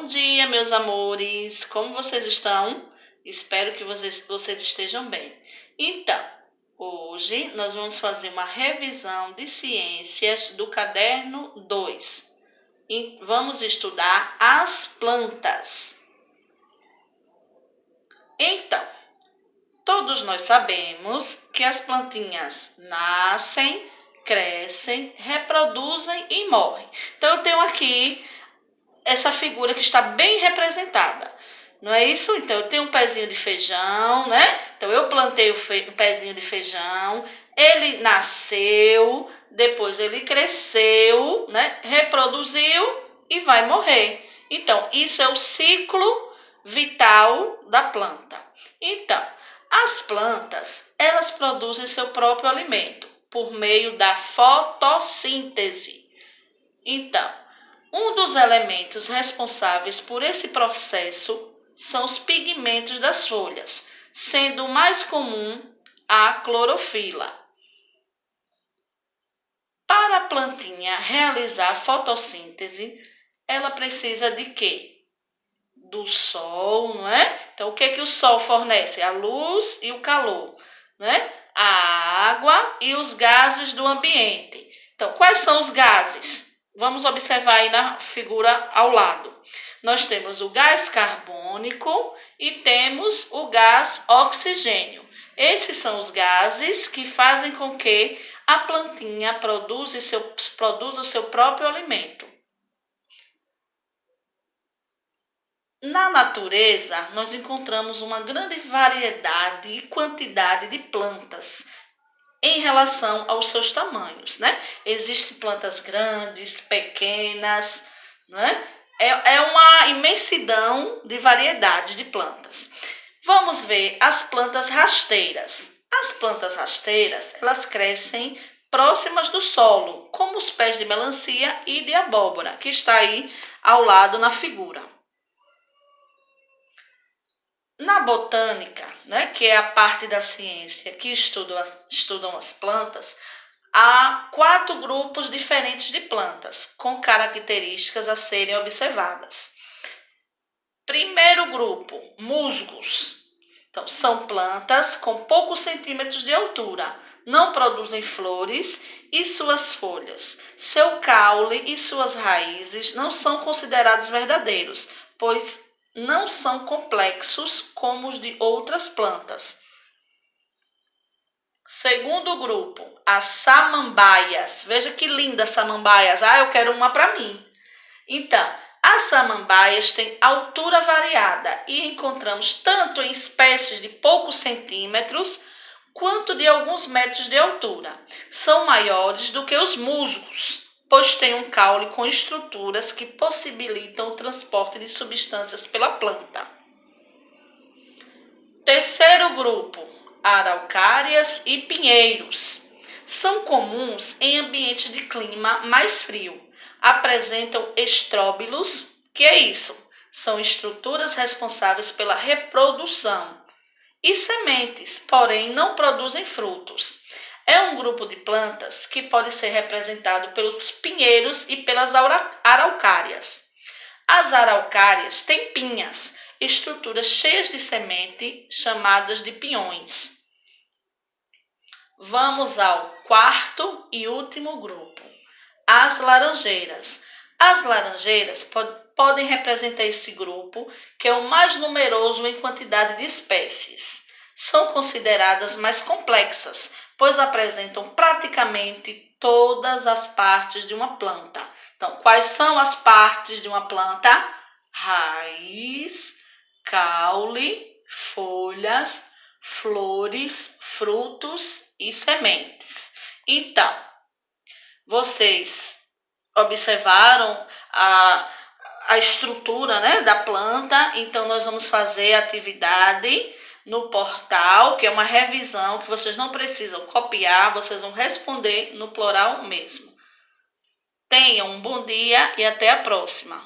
Bom dia, meus amores! Como vocês estão? Espero que vocês estejam bem. Então, hoje nós vamos fazer uma revisão de ciências do caderno 2. E vamos estudar as plantas. Então, todos nós sabemos que as plantinhas nascem, crescem, reproduzem e morrem. Então, eu tenho aqui essa figura que está bem representada. Não é isso? Então, eu tenho um pezinho de feijão, né? Então, eu plantei o pezinho de feijão, ele nasceu, depois ele cresceu, né? Reproduziu e vai morrer. Então, isso é o ciclo vital da planta. Então, as plantas, elas produzem seu próprio alimento por meio da fotossíntese. Então, um dos elementos responsáveis por esse processo são os pigmentos das folhas, sendo o mais comum a clorofila. Para a plantinha realizar a fotossíntese, ela precisa de quê? Do sol, não é? Então, o que o sol fornece? A luz e o calor, não é? A água e os gases do ambiente. Então, quais são os gases? Vamos observar aí na figura ao lado. Nós temos o gás carbônico e temos o gás oxigênio. Esses são os gases que fazem com que a plantinha produza o seu próprio alimento. Na natureza, nós encontramos uma grande variedade e quantidade de plantas em relação aos seus tamanhos, né? Existem plantas grandes, pequenas, né? É uma imensidão de variedades de plantas. Vamos ver as plantas rasteiras. As plantas rasteiras, elas crescem próximas do solo, como os pés de melancia e de abóbora, que está aí ao lado na figura. Na botânica, né, que é a parte da ciência que estudam as plantas, há 4 grupos diferentes de plantas, com características a serem observadas. Primeiro grupo, musgos. Então, são plantas com poucos centímetros de altura, não produzem flores e suas folhas. Seu caule e suas raízes não são considerados verdadeiros, pois não são complexos como os de outras plantas. Segundo grupo, as samambaias. Veja que lindas samambaias. Eu quero uma para mim. Então, as samambaias têm altura variada e encontramos tanto em espécies de poucos centímetros quanto de alguns metros de altura. São maiores do que os musgos, pois têm um caule com estruturas que possibilitam o transporte de substâncias pela planta. Terceiro grupo, araucárias e pinheiros. São comuns em ambientes de clima mais frio. Apresentam estróbilos, que é isso? São estruturas responsáveis pela reprodução. E sementes, porém não produzem frutos. É um grupo de plantas que pode ser representado pelos pinheiros e pelas araucárias. As araucárias têm pinhas, estruturas cheias de semente, chamadas de pinhões. Vamos ao quarto e último grupo, as laranjeiras. As laranjeiras podem representar esse grupo, que é o mais numeroso em quantidade de espécies. São consideradas mais complexas, pois apresentam praticamente todas as partes de uma planta. Então, quais são as partes de uma planta? Raiz, caule, folhas, flores, frutos e sementes. Então, vocês observaram a estrutura, né, da planta. Então, nós vamos fazer a atividade no portal, que é uma revisão que vocês não precisam copiar, vocês vão responder no plural mesmo. Tenham um bom dia e até a próxima.